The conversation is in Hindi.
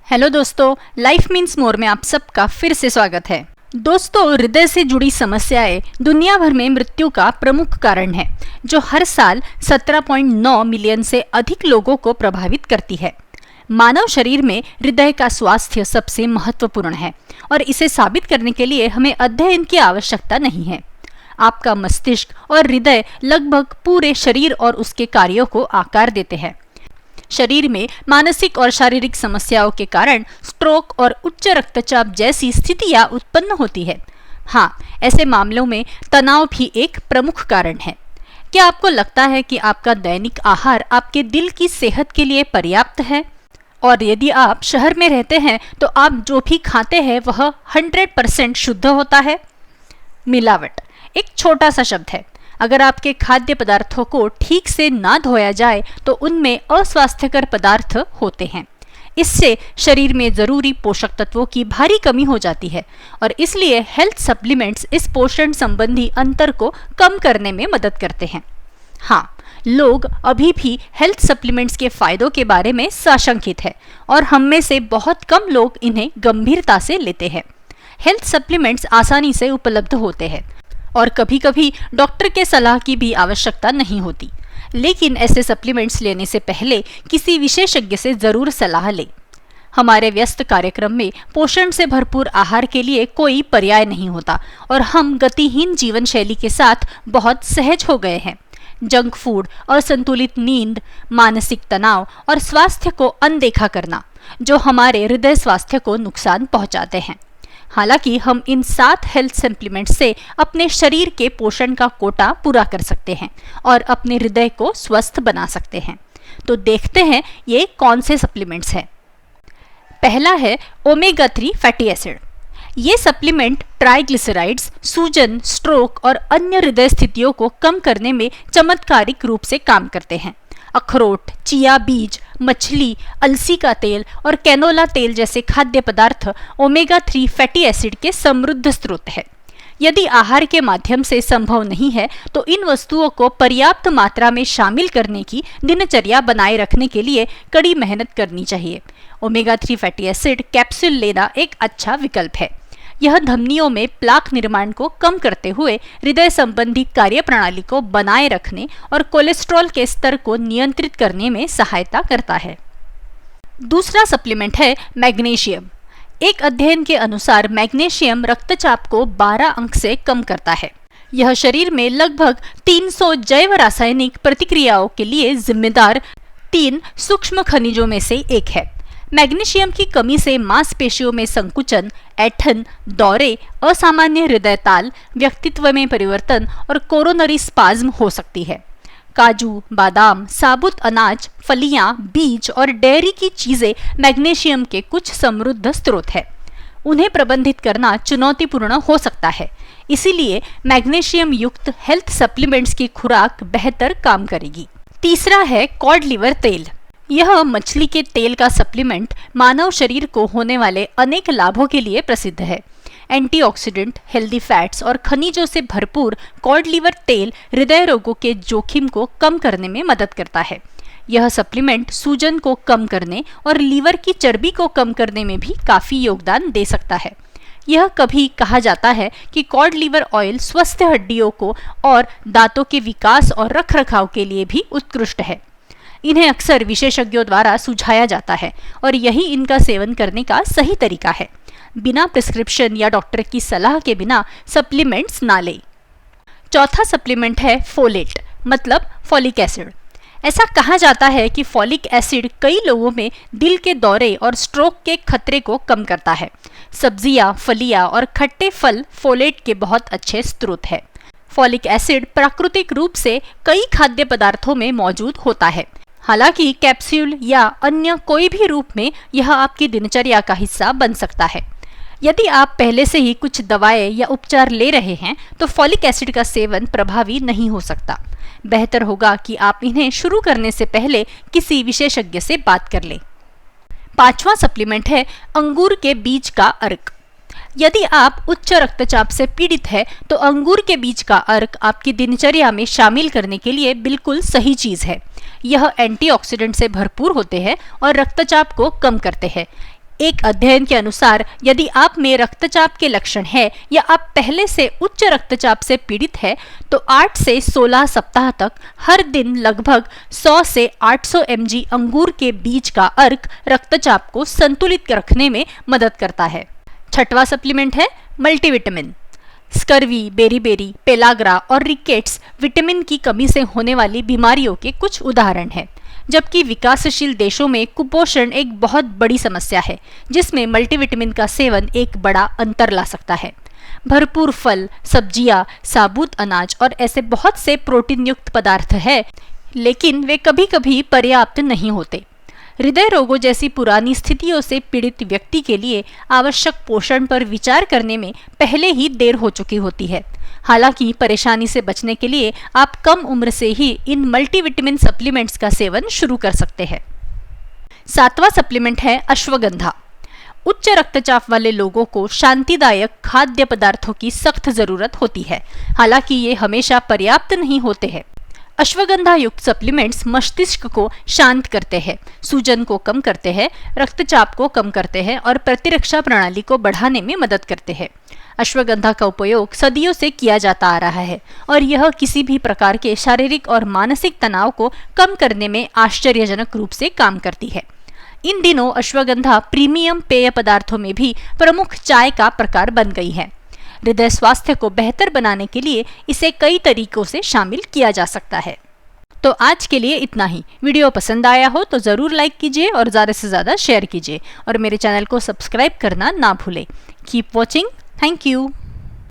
हेलो दोस्तों, लाइफ मीन्स मोर में आप सबका फिर से स्वागत है। दोस्तों, हृदय से जुड़ी समस्याएं दुनिया भर में मृत्यु का प्रमुख कारण है, जो हर साल 17.9 मिलियन से अधिक लोगों को प्रभावित करती है। मानव शरीर में हृदय का स्वास्थ्य सबसे महत्वपूर्ण है और इसे साबित करने के लिए हमें अध्ययन की आवश्यकता नहीं है। आपका मस्तिष्क और हृदय लगभग पूरे शरीर और उसके कार्यों को आकार देते हैं। शरीर में मानसिक और शारीरिक समस्याओं के कारण स्ट्रोक और उच्च रक्तचाप जैसी स्थितियां उत्पन्न होती है। हाँ, ऐसे मामलों में तनाव भी एक प्रमुख कारण है। क्या आपको लगता है कि आपका दैनिक आहार आपके दिल की सेहत के लिए पर्याप्त है? और यदि आप शहर में रहते हैं तो आप जो भी खाते हैं वह 100% शुद्ध होता है? मिलावट एक छोटा सा शब्द है। अगर आपके खाद्य पदार्थों को ठीक से ना धोया जाए तो उनमें अस्वास्थ्यकर पदार्थ होते हैं। इससे शरीर में जरूरी पोषक तत्वों की भारी कमी हो जाती है और इसलिए हेल्थ सप्लीमेंट्स इस पोषण संबंधी अंतर को कम करने में मदद करते हैं। हाँ, लोग अभी भी हेल्थ सप्लीमेंट्स के फायदों के बारे में साशंकित है और हम में से बहुत कम लोग इन्हें गंभीरता से लेते हैं। हेल्थ सप्लीमेंट्स आसानी से उपलब्ध होते हैं और कभी कभी डॉक्टर के सलाह की भी आवश्यकता नहीं होती, लेकिन ऐसे सप्लीमेंट्स लेने से पहले किसी विशेषज्ञ से जरूर सलाह लें। हमारे व्यस्त कार्यक्रम में पोषण से भरपूर आहार के लिए कोई पर्याय नहीं होता और हम गतिहीन जीवन शैली के साथ बहुत सहज हो गए हैं। जंक फूड, असंतुलित नींद, मानसिक तनाव और स्वास्थ्य को अनदेखा करना, जो हमारे हृदय स्वास्थ्य को नुकसान पहुंचाते हैं। हालांकि हम इन 7 हेल्थ सप्लीमेंट से अपने शरीर के पोषण का कोटा पूरा कर सकते हैं और अपने हृदय को स्वस्थ बना सकते हैं। तो देखते हैं ये कौन से सप्लीमेंट्स हैं। पहला है ओमेगा 3 फैटी एसिड। ये सप्लीमेंट ट्राइग्लिसराइड्स, सूजन, स्ट्रोक और अन्य हृदय स्थितियों को कम करने में चमत्कारिक रूप से काम करते हैं। अखरोट, चिया बीज, मछली, अलसी का तेल और कैनोला तेल जैसे खाद्य पदार्थ ओमेगा 3 फैटी एसिड के समृद्ध स्रोत है। यदि आहार के माध्यम से संभव नहीं है तो इन वस्तुओं को पर्याप्त मात्रा में शामिल करने की दिनचर्या बनाए रखने के लिए कड़ी मेहनत करनी चाहिए। ओमेगा 3 फैटी एसिड कैप्सूल लेना एक अच्छा विकल्प है। यह धमनियों में प्लाक निर्माण को कम करते हुए हृदय संबंधी कार्यप्रणाली को बनाए रखने और कोलेस्ट्रॉल के स्तर को नियंत्रित करने में सहायता करता है। दूसरा सप्लीमेंट है मैग्नीशियम। एक अध्ययन के अनुसार मैग्नीशियम रक्तचाप को 12 अंक से कम करता है। यह शरीर में लगभग 300 जैव रासायनिक प्रतिक्रियाओं के लिए जिम्मेदार 3 सूक्ष्म खनिजों में से एक है। मैग्नीशियम की कमी से मांसपेशियों में संकुचन, ऐंठन, दौरे, असामान्य हृदय ताल, व्यक्तित्व में परिवर्तन और कोरोनरी स्पाज्म हो सकती है। काजू, बादाम, साबुत अनाज, फलियां, बीज और डेयरी की चीजें मैग्नीशियम के कुछ समृद्ध स्रोत है। उन्हें प्रबंधित करना चुनौतीपूर्ण हो सकता है, इसीलिए मैग्नीशियम युक्त हेल्थ सप्लीमेंट्स की खुराक बेहतर काम करेगी। तीसरा है कॉड लिवर तेल। यह मछली के तेल का सप्लीमेंट मानव शरीर को होने वाले अनेक लाभों के लिए प्रसिद्ध है। एंटीऑक्सीडेंट, हेल्दी फैट्स और खनिजों से भरपूर कॉड लिवर तेल हृदय रोगों के जोखिम को कम करने में मदद करता है। यह सप्लीमेंट सूजन को कम करने और लीवर की चर्बी को कम करने में भी काफी योगदान दे सकता है। यह कभी कहा जाता है कि कॉड लिवर ऑयल स्वस्थ हड्डियों को और दांतों के विकास और रखरखाव के लिए भी उत्कृष्ट है। इन्हें अक्सर विशेषज्ञों द्वारा सुझाया जाता है और यही इनका सेवन करने का सही तरीका है। बिना प्रिस्क्रिप्शन या डॉक्टर की सलाह के बिना सप्लीमेंट्स ना लें। चौथा सप्लीमेंट है फोलेट, मतलब फॉलिक एसिड। ऐसा कहा जाता है कि फॉलिक एसिड कई लोगों में दिल के दौरे और स्ट्रोक के खतरे को कम करता है। सब्जियां, फलियां और खट्टे फल फोलेट के बहुत अच्छे स्रोत है। फॉलिक एसिड प्राकृतिक रूप से कई खाद्य पदार्थों में मौजूद होता है। हालांकि कैप्सूल या अन्य कोई भी रूप में यह आपकी दिनचर्या का हिस्सा बन सकता है। यदि आप पहले से ही कुछ दवाएं या उपचार ले रहे हैं तो फॉलिक एसिड का सेवन प्रभावी नहीं हो सकता। बेहतर होगा कि आप इन्हें शुरू करने से पहले किसी विशेषज्ञ से बात कर लें। पांचवा सप्लीमेंट है अंगूर के बीज का अर्क। यदि आप उच्च रक्तचाप से पीड़ित है तो अंगूर के बीज का अर्क आपकी दिनचर्या में शामिल करने के लिए बिल्कुल सही चीज है। यह एंटीऑक्सीडेंट से भरपूर होते हैं और रक्तचाप को कम करते हैं। एक अध्ययन के अनुसार यदि आप में रक्तचाप के लक्षण है या आप पहले से उच्च रक्तचाप से पीड़ित है तो 8 से 16 सप्ताह तक हर दिन लगभग 100 से 800 mg अंगूर के बीज का अर्क रक्तचाप को संतुलित रखने में मदद करता है। छठवां सप्लीमेंट है मल्टीविटामिन। स्कर्वी, बेरीबेरी, पेलाग्रा और रिकेट्स विटामिन की कमी से होने वाली बीमारियों के कुछ उदाहरण हैं, जबकि विकासशील देशों में कुपोषण एक बहुत बड़ी समस्या है जिसमें मल्टीविटामिन का सेवन एक बड़ा अंतर ला सकता है। भरपूर फल, सब्जियां, साबुत अनाज और ऐसे बहुत से प्रोटीन युक्त पदार्थ हैं, लेकिन वे कभी कभी पर्याप्त नहीं होते। हृदय रोगों जैसी पुरानी स्थितियों से पीड़ित व्यक्ति के लिए आवश्यक पोषण पर विचार करने में पहले ही देर हो चुकी होती है। हालांकि परेशानी से बचने के लिए आप कम उम्र से ही इन मल्टीविटामिन सप्लीमेंट्स का सेवन शुरू कर सकते हैं। सातवां सप्लीमेंट है अश्वगंधा। उच्च रक्तचाप वाले लोगों को शांतिदायक खाद्य पदार्थों की सख्त जरूरत होती है, हालांकि ये हमेशा पर्याप्त नहीं होते हैं। अश्वगंधा युक्त सप्लीमेंट्स मस्तिष्क को शांत करते हैं, सूजन को कम करते हैं, रक्तचाप को कम करते हैं और प्रतिरक्षा प्रणाली को बढ़ाने में मदद करते हैं। अश्वगंधा का उपयोग सदियों से किया जाता आ रहा है और यह किसी भी प्रकार के शारीरिक और मानसिक तनाव को कम करने में आश्चर्यजनक रूप से काम करती है। इन दिनों अश्वगंधा प्रीमियम पेय पदार्थों में भी प्रमुख चाय का प्रकार बन गई है। हृदय स्वास्थ्य को बेहतर बनाने के लिए इसे कई तरीकों से शामिल किया जा सकता है। तो आज के लिए इतना ही। वीडियो पसंद आया हो तो ज़रूर लाइक कीजिए और ज़्यादा से ज़्यादा शेयर कीजिए और मेरे चैनल को सब्सक्राइब करना ना भूलें। Keep watching. Thank you.